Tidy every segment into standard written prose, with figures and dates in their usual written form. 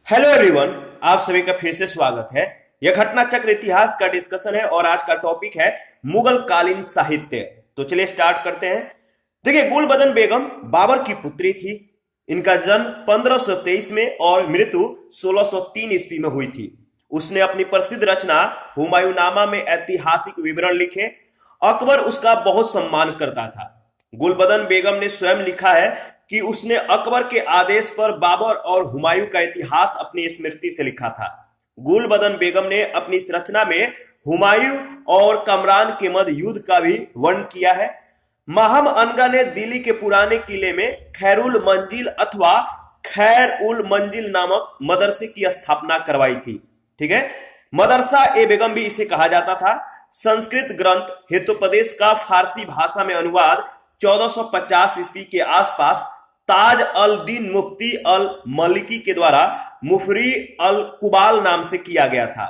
Hello everyone, आप सभी का फिर से स्वागत है। यह घटना चक्र इतिहास का डिस्कशन है और आज का टॉपिक है मुगल कालीन साहित्य। तो चलिए स्टार्ट करते हैं। देखिए, गुलबदन बेगम बाबर की पुत्री थी। इनका जन्म 1523 में और मृत्यु 1603 ईस्वी में हुई थी। उसने अपनी प्रसिद्ध रचना हुमायूंनामा में ऐतिहासिक विवरण लिखे। अकबर उसका बहुत सम्मान करता था। गुलबदन बेगम ने स्वयं लिखा है कि उसने अकबर के आदेश पर बाबर और हुमायूं का इतिहास अपनी स्मृति से लिखा था। गुलबदन बेगम ने अपनी इस रचना में हुमायूं और कमरान के मध्य युद्ध का भी वर्णन किया है। माहम अनगा ने दिल्ली के पुराने किले में खैरुल मंजिल अथवा खैर उल मंजिल नामक मदरसे की स्थापना करवाई थी। ठीक है, मदरसा ए बेगम भी इसे कहा जाता था। संस्कृत ग्रंथ हितोपदेश का फारसी भाषा में अनुवाद 1450 ईस्वी के आसपास ताज अल दीन मुफ्ती अल मलिकी के द्वारा मुफरी अल कुबाल नाम से किया गया था।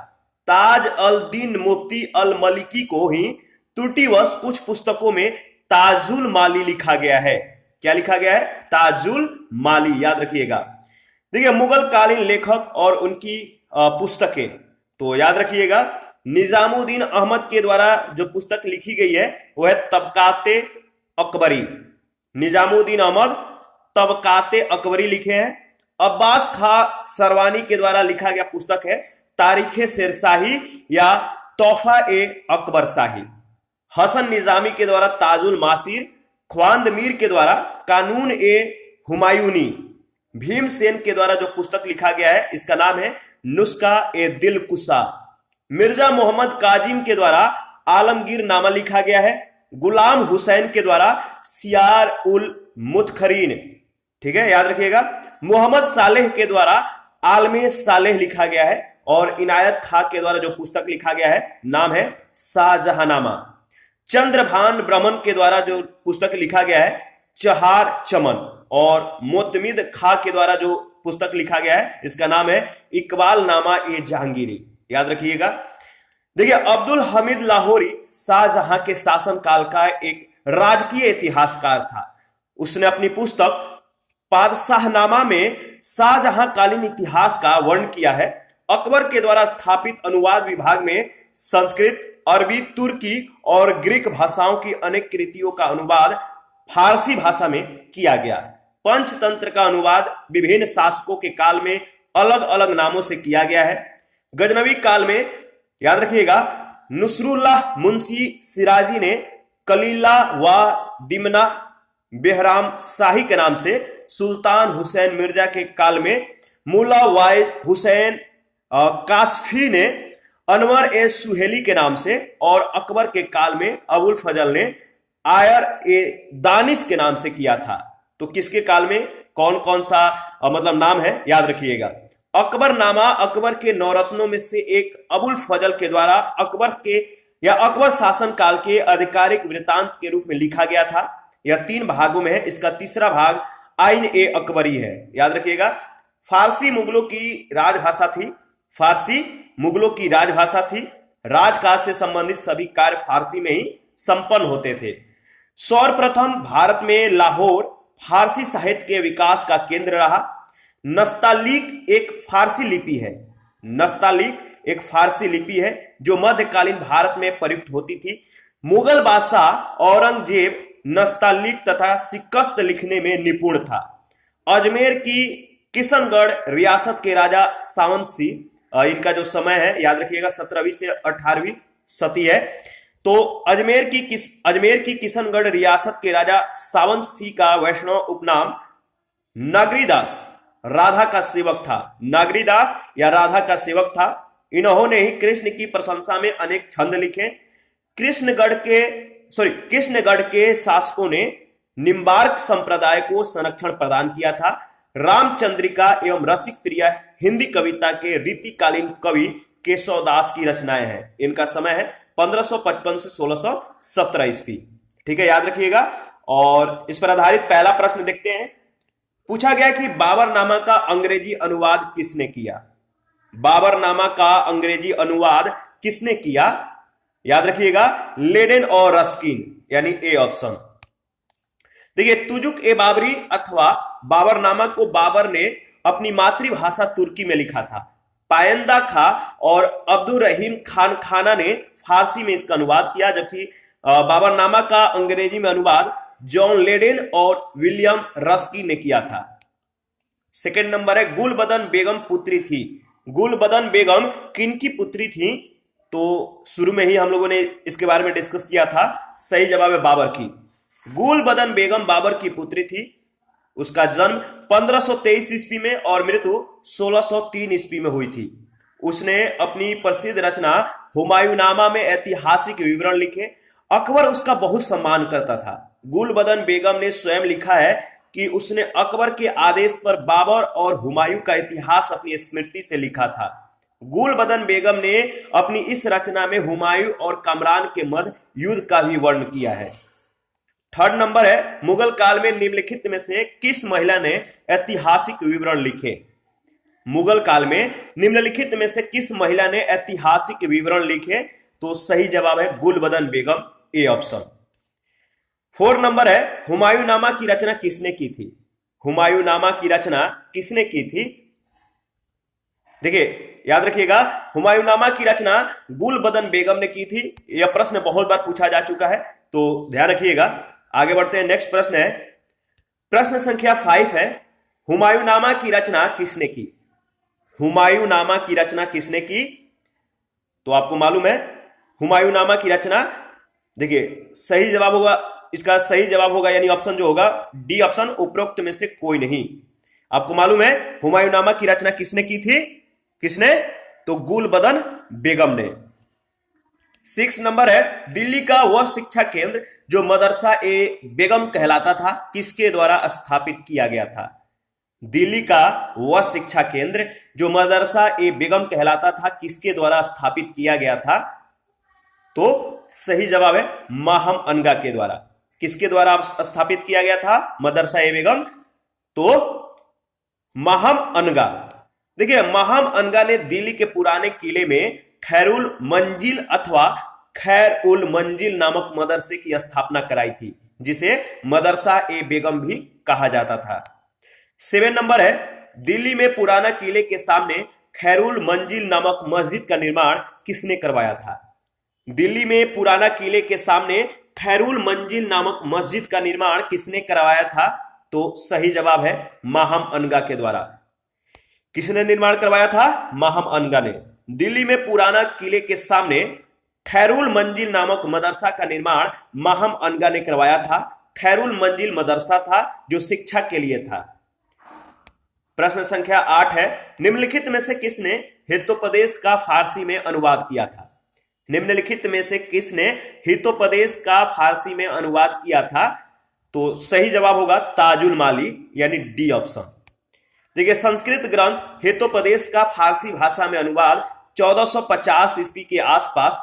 ताज अल दीन मुफ्ती अल मलिकी को ही त्रुटिवश कुछ पुस्तकों में ताजुल माली लिखा गया है। क्या लिखा गया है? ताजुल माली, याद रखिएगा। देखिए, मुगल कालीन लेखक और उनकी पुस्तकें तो याद रखिएगा। निजामुद्दीन अहमद के द्वारा जो पुस्तक लिखी गई है वह है तबकाते अकबरी। निजामुद्दीन अहमद तबकाते अकबरी लिखे हैं। अब्बास खां सरवानी के द्वारा लिखा गया पुस्तक है तारीखे शेरशाही या तोहफा ए अकबर शाही। हसन निजामी के द्वारा ताजुल मासिर। ख्वांद मीर के द्वारा कानून ए हुमायूनी। भीमसेन के द्वारा जो पुस्तक लिखा गया है इसका नाम है नुस्खा ए दिलकुशा। मिर्जा मोहम्मद काजिम के द्वारा आलमगीर नामा लिखा गया है। गुलाम हुसैन के द्वारा सियार उल मुतखरीन, ठीक है, याद रखिएगा। मोहम्मद सालेह के द्वारा आलमे सालेह लिखा गया है और इनायत खां के द्वारा जो पुस्तक लिखा गया है नाम है शाहजहानामा। चंद्रभान ब्रह्मन के द्वारा जो पुस्तक लिखा गया है चहार चमन और मोतमिद खां के द्वारा जो पुस्तक लिखा गया है इसका नाम है इकबाल नामा ए जहांगीरी, याद रखिएगा। देखिए, अब्दुल हमीद लाहौरी शाहजहां के शासनकाल का एक राजकीय इतिहासकार था। उसने अपनी पुस्तक पादशाहनामा में शाहजहां कालीन इतिहास का वर्णन किया है। अकबर के द्वारा स्थापित अनुवाद विभाग में संस्कृत, अरबी, तुर्की और ग्रीक भाषाओं की अनेक कृतियों का अनुवाद फारसी भाषा में किया गया। पंचतंत्र का अनुवाद विभिन्न शासकों के काल में अलग अलग नामों से किया गया है। गजनवी काल में, याद रखिएगा, नुसरुल्लाह मुंशी सिराजी ने कलीला व दिमना बेहराम शाही के नाम से, सुल्तान हुसैन मिर्जा के काल में मुला वाइज हुसैन कासफी ने अनवर ए सुहेली के नाम से और अकबर के काल में अबुल फजल ने आयर ए दानिश के नाम से किया था। तो किसके काल में कौन कौन सा मतलब नाम है, याद रखिएगा। अकबर नामा अकबर के नौरत्नों में से एक अबुल फजल के द्वारा अकबर के या अकबर शासन काल के आधिकारिक वृत्तांत के रूप में लिखा गया था। यह 3 भागों में है। इसका तीसरा भाग आइन ए अकबरी है, याद रखिएगा। फारसी मुगलों की राजभाषा थी। फारसी मुगलों की राजभाषा थी। राजकाज से संबंधित सभी कार्य फारसी में ही संपन्न होते थे। सर्वप्रथम भारत में लाहौर फारसी साहित्य के विकास का केंद्र रहा। नस्तालीक एक फारसी लिपि है। नस्तालीक एक फारसी लिपि है जो मध्यकालीन भारत में प्रयुक्त होती थी। मुगल बादशाह औरंगजेब नस्तालीक तथा शिकस्त लिखने में निपुण था। अजमेर की किशनगढ़ रियासत के राजा सावंत सिंह, इनका जो समय है याद रखिएगा 17वीं से 18वीं सदी है। तो अजमेर की किशनगढ़ रियासत के राजा सावंत सिंह का वैष्णव उपनाम नागरीदास राधा का सेवक था। नागरीदास या राधा का सेवक था। इन्होंने ही कृष्ण की प्रशंसा में अनेक छंद लिखे। कृष्णगढ़ के शासकों ने निम्बार्क संप्रदाय को संरक्षण प्रदान किया था। रामचंद्रिका एवं रसिक प्रिया हिंदी कविता के रीतिकालीन कवि केशवदास की रचनाएं हैं। इनका समय है 1555 से 1617 ईस्वी, ठीक है, याद रखिएगा। और इस पर आधारित पहला प्रश्न देखते हैं। पूछा गया कि बाबरनामा का अंग्रेजी अनुवाद किसने किया? बाबरनामा का अंग्रेजी अनुवाद किसने किया? याद रखिएगा, लेडेन और रस्किन, यानी ए ऑप्शन। देखिए, तुजुक ए बाबरी अथवा बाबरनामा को बाबर ने अपनी मातृभाषा तुर्की में लिखा था। पायंदा खा और अब्दुल रहीम खान खाना ने फारसी में इसका अनुवाद किया, जबकि बाबरनामा का अंग्रेजी में अनुवाद जॉन लेडेन और विलियम रस्की ने किया था। सेकंड नंबर है, गुलबदन बेगम पुत्री थी। गुलबदन बेगम किनकी पुत्री थी? तो शुरू में ही हम लोगों ने इसके बारे में डिस्कस किया था। सही जवाब है बाबर की। गुलबदन बेगम बाबर की पुत्री थी। उसका जन्म 1523 ईस्वी में और मृत्यु 1603 ईस्वी में हुई थी। उसने अपनी प्रसिद्ध रचना हुमायूंनामा में ऐतिहासिक विवरण लिखे। अकबर उसका बहुत सम्मान करता था। गुलबदन बेगम ने स्वयं लिखा है कि उसने अकबर के आदेश पर बाबर और हुमायूं का इतिहास अपनी स्मृति से लिखा था। गुलबदन बेगम ने अपनी इस रचना में हुमायूं और कमरान के मध्य युद्ध का भी वर्णन किया है। थर्ड नंबर है, मुगल काल में निम्नलिखित में से किस महिला ने ऐतिहासिक विवरण लिखे? मुगल काल में निम्नलिखित में से किस महिला ने ऐतिहासिक विवरण लिखे? तो सही जवाब है गुलबदन बेगम, ए ऑप्शन। फोर्थ नंबर है, हुमायूंनामा की रचना किसने की थी? हुमायूंनामा की रचना किसने की थी? देखिए याद रखिएगा, हुमायूंनामा की रचना गुलबदन बेगम ने की थी। यह प्रश्न बहुत बार पूछा जा चुका है, तो ध्यान रखिएगा। आगे बढ़ते हैं। नेक्स्ट प्रश्न है, प्रश्न संख्या 5 है, हुमायूंनामा की रचना किसने की? हुमायूंनामा की रचना किसने की? तो आपको मालूम है हुमायूंनामा की रचना, देखिए सही जवाब होगा, इसका सही जवाब होगा यानी ऑप्शन जो होगा डी ऑप्शन, उपरोक्त में से कोई नहीं। आपको मालूम है हुमायूंनामा की रचना किसने की थी? किसने? तो गुलबदन बेगम ने। 6 नंबर है, दिल्ली का वह शिक्षा केंद्र जो मदरसा ए बेगम कहलाता था, किसके द्वारा स्थापित किया गया था? दिल्ली का वह शिक्षा केंद्र जो मदरसा ए बेगम कहलाता था, किसके द्वारा स्थापित किया गया था? तो सही जवाब है माहम अनगा के द्वारा। किसके द्वारा स्थापित किया गया था मदरसा ए बेगम? तो माहम अनगा। देखिए माहम अनगा ने दिल्ली के पुराने किले में खैरुल मंजिल अथवा खैर उल मंजिल नामक मदरसे की स्थापना कराई थी, जिसे मदरसा ए बेगम भी कहा जाता था। 7 नंबर है, दिल्ली में पुराना किले के सामने खैरुल मंजिल नामक मस्जिद का निर्माण किसने करवाया था? दिल्ली में पुराना किले के सामने खैरुल मंजिल नामक मस्जिद का निर्माण किसने करवाया था? तो सही जवाब है माहम अनगा के द्वारा। किसने निर्माण करवाया था? माहम अनगा ने। दिल्ली में पुराना किले के सामने खैरुल मंजिल नामक मदरसा का निर्माण माहम अनगा ने करवाया था। खैरुल मंजिल मदरसा था जो शिक्षा के लिए था। प्रश्न संख्या 8 है, निम्नलिखित में से किसने हितोपदेश का फारसी में अनुवाद किया था? निम्नलिखित में से किसने हितोपदेश का फारसी में अनुवाद किया था? तो सही जवाब होगा ताजुल माली यानी डी ऑप्शन। देखिए संस्कृत ग्रंथ हितोपदेश का फारसी भाषा में अनुवाद 1450 ईस्वी के आसपास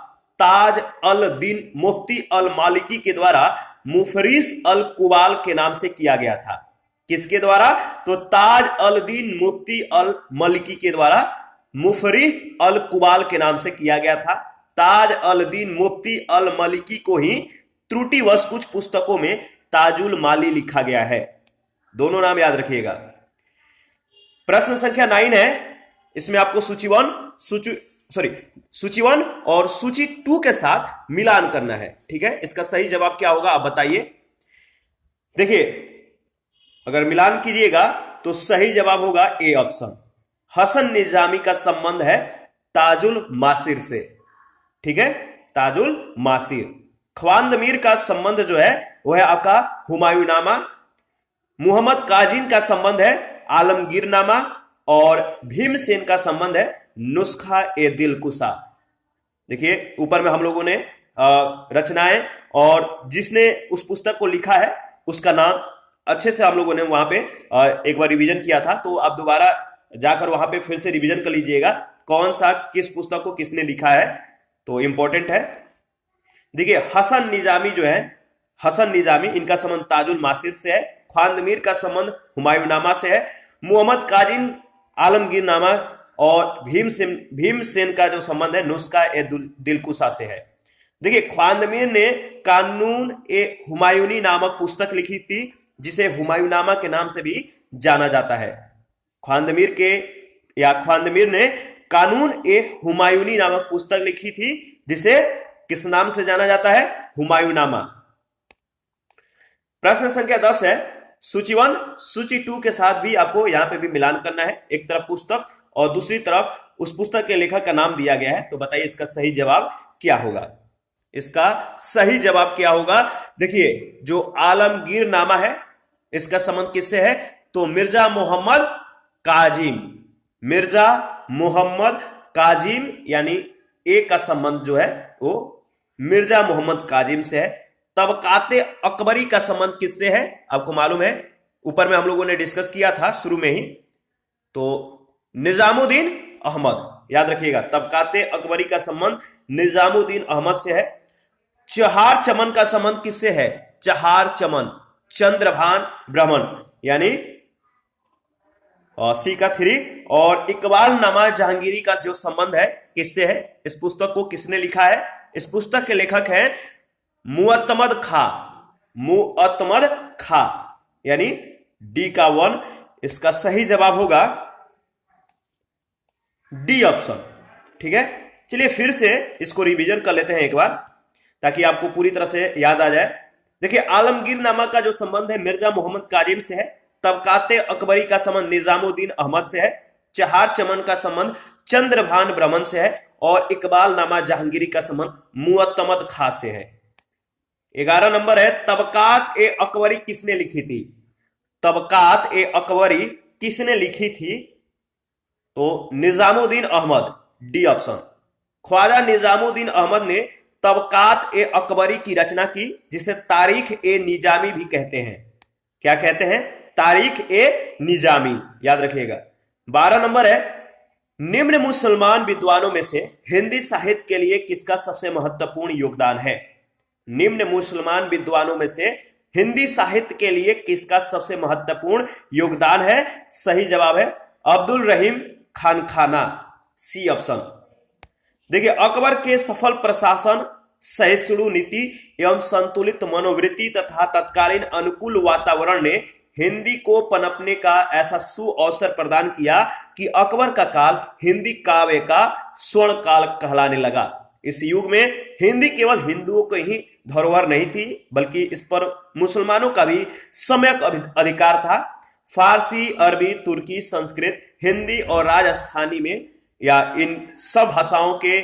ताज अल दीन मुफ्ती अल मालिकी के द्वारा मुफरिस अल कुबाल के नाम से किया गया था। किसके द्वारा? तो ताज अल दीन मुफ्ती अल मलिकी के द्वारा मुफरी अल कुबाल के नाम से किया गया था। ताज अल दीन मुफ्ती अल मलिकी को ही त्रुटिवश कुछ पुस्तकों में ताजुल माली लिखा गया है। दोनों नाम याद रखिएगा। प्रश्न संख्या 9 है, इसमें आपको सूची 1 और सूची 2 के साथ मिलान करना है। ठीक है, इसका सही जवाब क्या होगा आप बताइए। देखिए अगर मिलान कीजिएगा तो सही जवाब होगा ए ऑप्शन। हसन निजामी का संबंध है ताजुल मासिर से। ठीक है, ताजुल मासिर। ख्वांद मीर का संबंध जो है वह है आपका हुमायूंनामा। मोहम्मद काजिन का संबंध है आलमगीरनामा और भीमसेन का संबंध है नुस्खा ए दिलकुशा। देखिए ऊपर में हम लोगों ने रचनाएं और जिसने उस पुस्तक को लिखा है उसका नाम अच्छे से हम लोगों ने वहां पे एक बार रिवीजन किया था, तो आप दोबारा जाकर वहां पे फिर से रिवीजन कर लीजिएगा कौन सा किस पुस्तक को किसने लिखा है, तो इंपॉर्टेंट है। देखिए हसन निजामी जो है, हसन निजामी इनका संबंध ताजुल मासिर से है। ख्वांद मीर का संबंध हुमायूंनामा से है। मोहम्मद काजिन आलमगीरनामा और भीमसेन का जो संबंध है नुस्खा ए दिलकुशा से है। देखिए ख्वांद मीर ने कानून ए हुमायूनी नामक पुस्तक लिखी थी, जिसे हुमायूंनामा के नाम से भी जाना जाता है। ख्वांदमीर के या ख्वांदमीर ने कानून ए हुमायूनी नामक पुस्तक लिखी थी, जिसे किस नाम से जाना जाता है? हुमायूंनामा। प्रश्न संख्या 10 है, सूची 1 सूची 2 के साथ भी आपको यहां पे भी मिलान करना है। एक तरफ पुस्तक और दूसरी तरफ उस पुस्तक के लेखक का नाम दिया गया है। तो बताइए इसका सही जवाब क्या होगा? इसका सही जवाब क्या होगा? देखिए, जो आलमगीर नामा है इसका संबंध किससे है? तो मिर्जा मोहम्मद काजिम, मिर्जा मोहम्मद काजिम, यानी ए का संबंध जो है वो मिर्जा मोहम्मद काजिम से है। तबकाते अकबरी का संबंध किससे है? आपको मालूम है, ऊपर में हम लोगों ने डिस्कस किया था शुरू में ही, तो निजामुद्दीन अहमद, याद रखिएगा। तबकाते अकबरी का संबंध निजामुद्दीन अहमद से है। चहार चमन का संबंध किससे है? चहार चमन चंद्रभान ब्राह्मण, यानी सी का 3। और इकबाल नामा जहांगीरी का जो संबंध है किससे है? इस पुस्तक को किसने लिखा है? इस पुस्तक के लेखक हैं मुअत्तमद खा, मुअत्तमद खा, यानी डी का 1। इसका सही जवाब होगा डी ऑप्शन। ठीक है, चलिए फिर से इसको रिवीजन कर लेते हैं एक बार, ताकि आपको पूरी तरह से याद आ जाए। देखिए, आलमगीर नामा का जो संबंध है मिर्जा मोहम्मद काजिम से है। तबकाते अकबरी का संबंध निजामुद्दीन अहमद से है। चहार चमन का संबंध चंद्रभान ब्राह्मण से है। और इकबाल नामा जहांगीरी का संबंध मुअत्तमद खा से है। 11 नंबर है, तबकात ए अकबरी किसने लिखी थी? तबकात ए अकबरी किसने लिखी थी? तो निजामुद्दीन अहमद, डी ऑप्शन। ख्वाजा निजामुद्दीन अहमद ने तबकात ए अकबरी की रचना की, जिसे तारीख ए निजामी भी कहते हैं। क्या कहते हैं? तारीख ए निजामी, याद रखिएगा। 12 नंबर है, निम्न मुसलमान विद्वानों में से हिंदी साहित्य के लिए किसका सबसे महत्वपूर्ण योगदान है? निम्न मुसलमान विद्वानों में से हिंदी साहित्य के लिए किसका सबसे महत्वपूर्ण योगदान है? सही जवाब है अब्दुल रहीम खानखाना, सी ऑप्शन। देखिए, अकबर के सफल प्रशासन, सहिष्णु नीति एवं संतुलित मनोवृत्ति तथा तत्कालीन अनुकूल वातावरण ने हिंदी को पनपने का ऐसा सुअवसर प्रदान किया कि अकबर का काल हिंदी काव्य का स्वर्ण काल कहलाने लगा। इस युग में हिंदी केवल हिंदुओं को ही धरोहर नहीं थी, बल्कि इस पर मुसलमानों का भी सम्यक अधिकार था। फारसी, अरबी, तुर्की, संस्कृत, हिंदी और राजस्थानी में, या इन सब भाषाओं के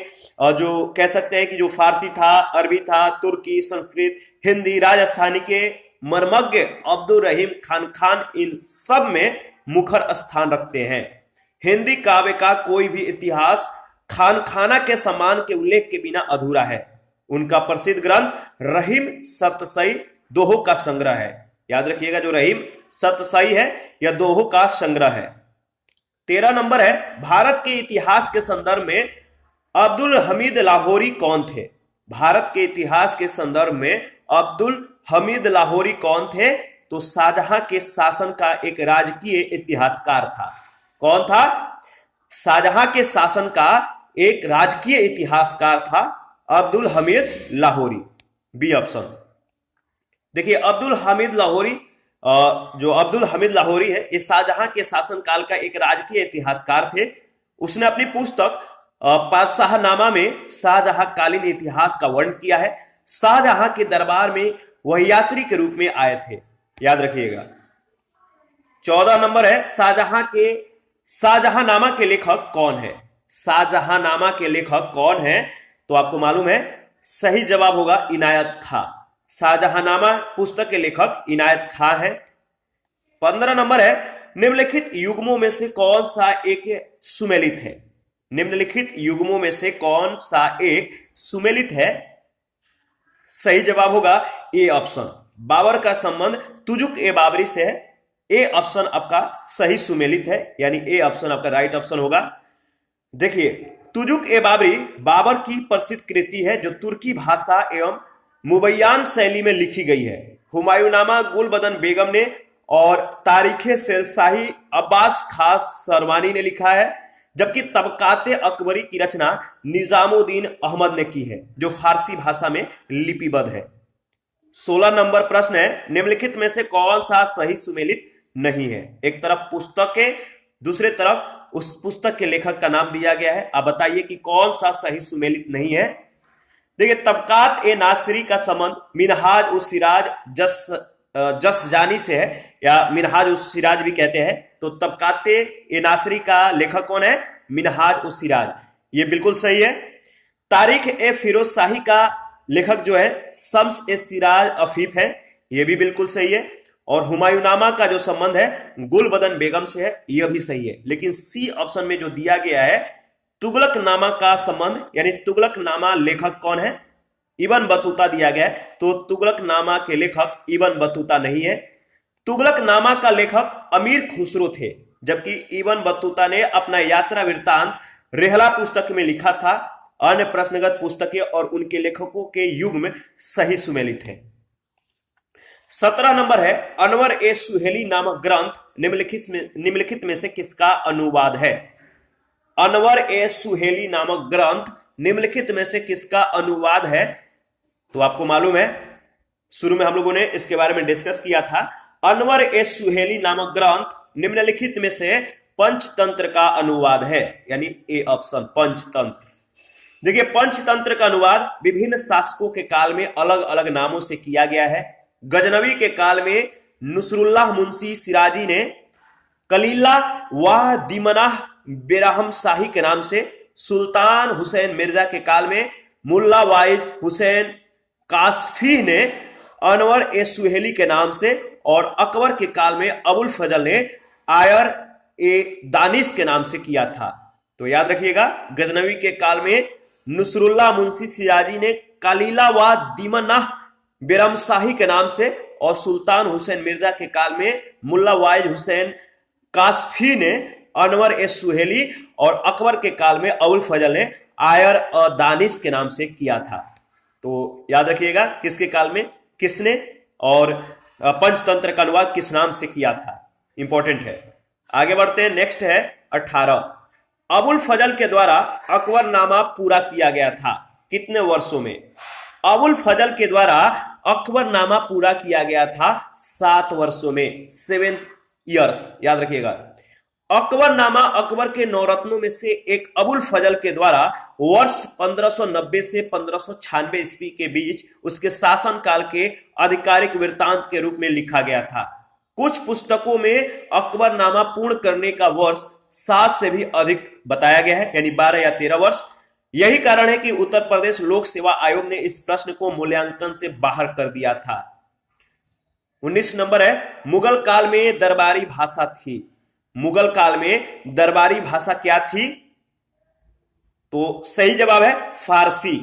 जो कह सकते हैं कि जो फारसी था, अरबी था, तुर्की, संस्कृत, हिंदी, राजस्थानी के मर्मज्ञ अब्दुल रहीम खान इन सब में मुखर स्थान रखते हैं। हिंदी काव्य का कोई भी इतिहास खाना के सम्मान के उल्लेख के बिना अधूरा है। उनका प्रसिद्ध ग्रंथ रहीम सतसई दोहों का संग्रह है। याद रखिएगा, जो रहीम सतसई है यह दोहों का संग्रह है। 13 नंबर है, भारत के इतिहास के संदर्भ में अब्दुल हमीद लाहौरी कौन थे? भारत के इतिहास के संदर्भ में अब्दुल हमीद लाहौरी कौन थे? तो शाहजहां के शासन का एक राजकीय इतिहासकार था। कौन था? शाहजहां के शासन का एक राजकीय इतिहासकार था अब्दुल हमीद लाहौरी, बी ऑप्शन। देखिए, अब्दुल हमीद लाहौरी, जो अब्दुल हमीद लाहौरी है, ये शाहजहां के शासनकाल का एक राजकीय इतिहासकार थे। उसने अपनी पुस्तक पातशाहनामा में शाहजहां कालीन इतिहास का वर्णन किया है। शाहजहां के दरबार में वह यात्री के रूप में आए थे, याद रखिएगा। 14 नंबर है, शाहजहांनामा के लेखक कौन है? शाहजहांनामा के लेखक कौन है? तो आपको मालूम है, सही जवाब होगा इनायत खां। शाहजहांनामा पुस्तक के लेखक इनायत खां है। 15 नंबर है, निम्नलिखित युग्मों में से कौन सा एक सुमेलित है? निम्नलिखित युग्मों में से कौन सा एक सुमेलित है? सही जवाब होगा ए ऑप्शन। बाबर का संबंध तुजुक ए बाबरी से है। ए ऑप्शन आपका सही सुमेलित है, यानी ए ऑप्शन आपका राइट ऑप्शन होगा। देखिए, तुजुक ए बाबरी बाबर की प्रसिद्ध कृति है, जो तुर्की भाषा एवं मुबैयान शैली में लिखी गई है। हुमायूंनामा गुलबदन बेगम ने और तारीखे शेरशाही अब्बास खास सरवानी ने लिखा है, जबकि तबकाते अकबरी की रचना निजामुद्दीन अहमद ने की है, जो फारसी भाषा में लिपिबद्ध है। 16 नंबर प्रश्न है, निम्नलिखित में से कौन सा सही सुमेलित नहीं है? एक तरफ पुस्तकें दूसरे तरफ उस पुस्तक के लेखक का नाम दिया गया है। आप बताइए कि कौन सा सही सुमेलित नहीं है। देखिए, तबकात ए नासिरी का संबंध मिनहाज उस सिराज जसजानी से है, या मिनहाज उस सिराज भी कहते हैं। तो तबकात ए नासिरी का लेखक कौन है? मिनहाज उस सिराज, ये बिल्कुल सही है। तारीख ए फिरोज शाही का लेखक जो है शम्स ए सिराज अफीफ है, ये भी बिल्कुल सही है। और हुमायूंनामा का जो संबंध है गुलबदन बेगम से है, यह भी सही है। लेकिन सी ऑप्शन में जो दिया गया है तुगलकनामा का संबंध, यानी तुगलकनामा लेखक कौन है? इब्न बतूता दिया गया है, तो तुगलकनामा के लेखक इब्न बतूता नहीं है। तुगलकनामा का लेखक अमीर खुसरो थे, जबकि इब्न बतूता ने अपना यात्रा वृत्तांत रेहला पुस्तक में लिखा था। अन्य प्रश्नगत पुस्तकें और उनके लेखकों के युग में सही सुमेलित है। 17 नंबर है, अनवर ए सुहेली नामक ग्रंथ निम्नलिखित में से किसका अनुवाद है? अनवर ए सुहेली नामक ग्रंथ निम्नलिखित में से किसका अनुवाद है? तो आपको मालूम है, शुरू में हम लोगों ने इसके बारे में डिस्कस किया था। अनवर ए सुहेली नामक ग्रंथ निम्नलिखित में से पंचतंत्र का अनुवाद है, यानी ए ऑप्शन पंचतंत्र। देखिए, पंचतंत्र का अनुवाद विभिन्न शासकों के काल में अलग अलग नामों से किया गया है। गजनवी के काल में नुसरुल्लाह मुंशी सिराजी ने कलीला वाह दिमनाह बेरहम शाही के नाम से, सुल्तान हुसैन मिर्जा के काल में मुल्ला वाइज हुसैन कासफी ने अनवर ए सुहेली के नाम से, और अकबर के काल में अबुल फजल ने आयर ए दानिश के नाम से किया था। तो याद रखिएगा, गजनवी के काल में नुसरुल्लाह मुंशी सिराजी ने कलीला व दीमनाह बेरम शाही के नाम से, और सुल्तान हुसैन मिर्जा के काल में मुल्ला वाइज हुसैन कासफी ने अनवर ए सुहेली, और अकबर के काल में अबुल फजल ने आयर दानिश के नाम से किया था। तो याद रखिएगा किसके काल में किसने, और पंचतंत्र का अनुवाद किस नाम से किया था, इंपॉर्टेंट है। आगे बढ़ते हैं, नेक्स्ट है 18। अबुल फजल के द्वारा अकबरनामा पूरा किया गया था, कितने वर्षों में? अबुल फजल के द्वारा अकबरनामा पूरा किया गया था 7 वर्षों में, 7 ईयर्स, याद रखिएगा। अकबरनामा अकबर के नौरत्नों में से एक अबुल फजल के द्वारा वर्ष 1590 से 1596 ईस्वी के बीच उसके शासनकाल के आधिकारिक वृत्तांत के रूप में लिखा गया था। कुछ पुस्तकों में अकबरनामा पूर्ण करने का वर्ष 7 से भी अधिक बताया गया है, यानी 12 या 13 वर्ष। यही कारण है कि उत्तर प्रदेश लोक सेवा आयोग ने इस प्रश्न को मूल्यांकन से बाहर कर दिया था। 19 नंबर है, मुगल काल में दरबारी भाषा थी। मुगल काल में दरबारी भाषा क्या थी? तो सही जवाब है फारसी।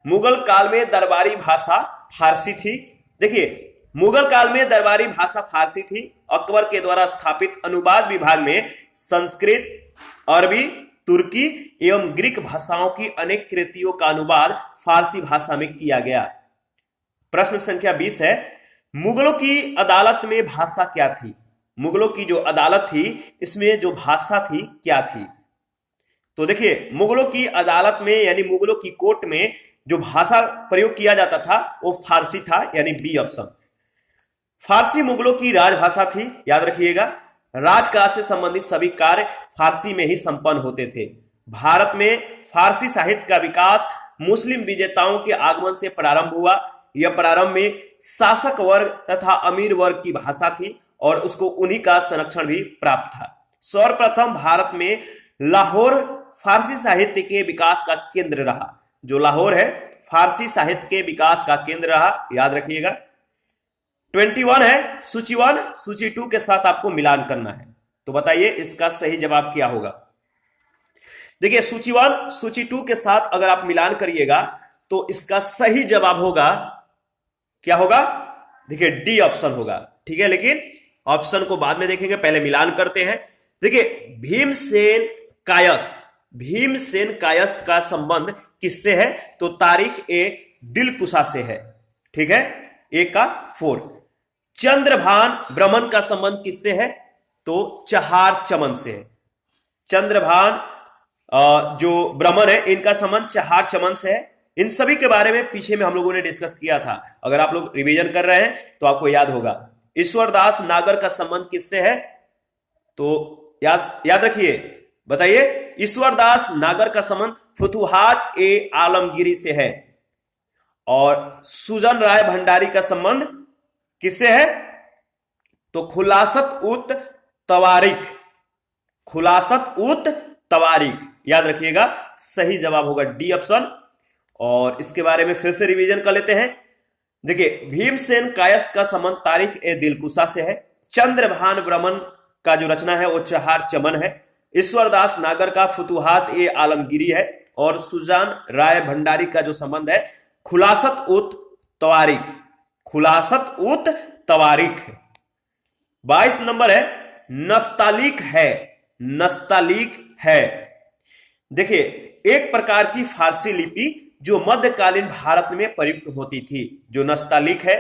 मुगल काल में दरबारी भाषा फारसी थी। देखिए, मुगल काल में दरबारी भाषा फारसी थी। अकबर के द्वारा स्थापित अनुवाद विभाग में संस्कृत, अरबी, तुर्की एवं ग्रीक भाषाओं की अनेक कृतियों का अनुवाद फारसी भाषा में किया गया। प्रश्न संख्या 20 है, मुगलों की अदालत में भाषा क्या थी? मुगलों की जो अदालत थी इसमें जो भाषा थी क्या थी? तो देखिए, मुगलों की अदालत में यानी मुगलों की कोर्ट में जो भाषा प्रयोग किया जाता था वो फारसी था, यानी बी ऑप्शन। फारसी मुगलों की राजभाषा थी, याद रखिएगा। राजकाज से संबंधित सभी कार्य फारसी में ही संपन्न होते थे। भारत में फारसी साहित्य का विकास मुस्लिम विजेताओं के आगमन से प्रारंभ हुआ। यह प्रारंभ में शासक वर्ग तथा अमीर वर्ग की भाषा थी और उसको उन्हीं का संरक्षण भी प्राप्त था। सर्वप्रथम भारत में लाहौर फारसी साहित्य के विकास का केंद्र रहा। जो लाहौर है फारसी साहित्य के विकास का केंद्र रहा, याद रखिएगा। 21 है, सूची 1 सूची 2 के साथ आपको मिलान करना है। तो बताइए इसका सही जवाब क्या होगा? देखिए, सूची 1 सूची 2 के साथ अगर आप मिलान करिएगा तो इसका सही जवाब होगा, क्या होगा? देखिए, डी ऑप्शन होगा। ठीक है, लेकिन ऑप्शन को बाद में देखेंगे, पहले मिलान करते हैं। देखिए, भीमसेन कायस्थ का संबंध किससे है? तो तारीख ए दिलकुशा से है। ठीक है, ए का 4। चंद्रभान ब्रह्मन का संबंध किससे है? तो चहार चमन से है। चंद्रभान जो ब्रह्मन है इनका संबंध चहार चमन से है। इन सभी के बारे में पीछे में हम लोगों ने डिस्कस किया था। अगर आप लोग रिवीजन कर रहे हैं तो आपको याद होगा। ईश्वरदास नागर का संबंध किससे है? तो याद रखिए, बताइए। ईश्वरदास नागर का संबंध फुतुहात ए आलमगीरी से है और सुजन राय भंडारी का संबंध किससे है? तो खुलासत उत तवारीख, खुलासत उत तवारीख, याद रखिएगा। सही जवाब होगा डी ऑप्शन। और इसके बारे में फिर से रिवीजन कर लेते हैं। देखिए, भीमसेन कायस्थ का संबंध तारीख ए दिलकुशा से है। चंद्रभान ब्रह्मन का जो रचना है वो चहार चमन है। ईश्वरदास नागर का फुतुहात ए आलमगीरी है और सुजान राय भंडारी का जो संबंध है खुलासत उत तवारीख, खुलासत उत तवारीख। 22 नंबर है नस्तालीक है, नस्तालीक है। देखिए, एक प्रकार की फारसी लिपि जो मध्यकालीन भारत में प्रयुक्त होती थी। जो नस्तालीक है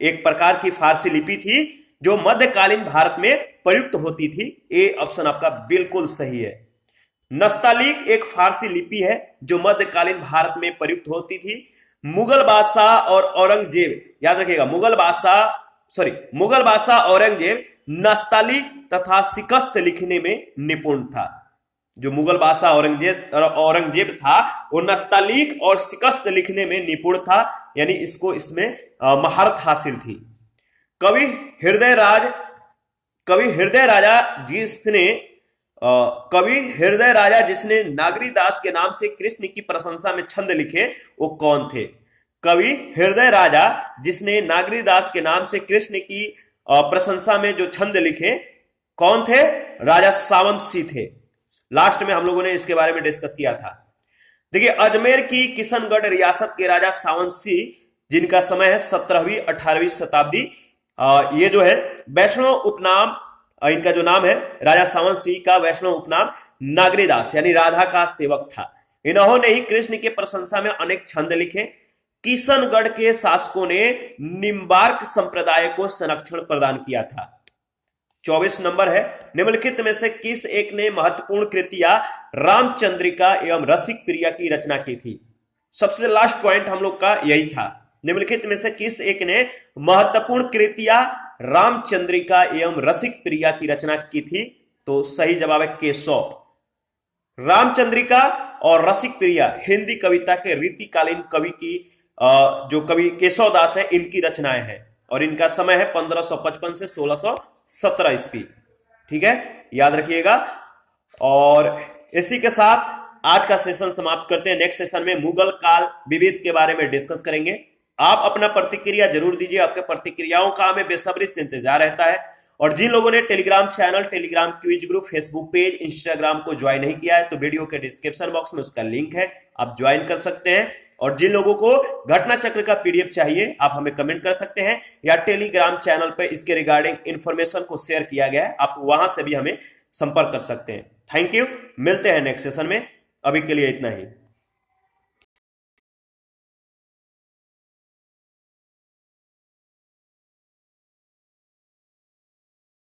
एक प्रकार की फारसी लिपि थी जो मध्यकालीन भारत में प्रयुक्त होती थी। ए ऑप्शन आपका बिल्कुल सही है। नस्तालीक एक फारसी लिपि है जो मध्यकालीन भारत में प्रयुक्त होती थी। मुगल बादशाह और औरंगजेब, याद रखिएगा, मुगल बादशाह औरंगजेब नस्तालीक तथा शिकस्त लिखने में निपुण था। जो मुगल बादशाह औरंगजेब था वो नस्तालीक और शिकस्त लिखने में निपुण था, यानी इसको इसमें महारत हासिल थी। कवि हृदय राजा जिसने नागरीदास के नाम से कृष्ण की प्रशंसा में छंद लिखे वो कौन थे? कवि हृदय राजा जिसने नागरीदास के नाम से कृष्ण की प्रशंसा में जो छंद लिखे कौन थे? राजा सावंत सिंह थे। लास्ट में हम लोगों ने इसके बारे में डिस्कस किया था। देखिए, अजमेर की किशनगढ़ रियासत के राजा सावंत सिंह, जिनका समय है 17वीं 18वीं शताब्दी, ये जो है वैष्णव उपनाम, इनका जो नाम है राजा सावंत सिंह का वैष्णव उपनाम नागरीदास यानी राधा का सेवक था। इन्होंने ही कृष्ण के प्रशंसा में अनेक छंद लिखे। किशनगढ़ के शासकों ने निम्बार्क संप्रदाय को संरक्षण प्रदान किया था। 24 नंबर है निम्नलिखित में से किस एक ने महत्वपूर्ण कृतियां रामचंद्रिका एवं रसिक प्रिया की रचना की थी? सबसे लास्ट पॉइंट हम लोग का यही था। निम्नलिखित में से किस एक ने महत्वपूर्ण कृतियां रामचंद्रिका एवं रसिक प्रिया की रचना की थी? तो सही जवाब है केशव। रामचंद्रिका और रसिक प्रिया हिंदी कविता के रीतिकालीन कवि की जो कवि केशव दास है इनकी रचनाएं हैं और इनका समय है 1555 से 1617 ईस्वी। ठीक है, याद रखिएगा। और इसी के साथ आज का सेशन समाप्त करते हैं। नेक्स्ट सेशन में मुगल काल विविध के बारे में डिस्कस करेंगे। आप अपना प्रतिक्रिया जरूर दीजिए, आपके प्रतिक्रियाओं का हमें बेसब्री से इंतजार रहता है। और जिन लोगों ने Telegram channel, Telegram quiz group, Facebook page, Instagram को ज्वाइन नहीं किया है तो वीडियो के डिस्क्रिप्शन बॉक्स में उसका लिंक है, आप ज्वाइन कर सकते हैं। और जिन लोगों को घटना चक्र का पीडीएफ चाहिए आप हमें कमेंट कर सकते हैं या टेलीग्राम चैनल पर इसके रिगार्डिंग इंफॉर्मेशन को शेयर किया गया है, आप वहां से भी हमें संपर्क कर सकते हैं। थैंक यू, मिलते हैं नेक्स्ट सेशन में। अभी के लिए इतना ही।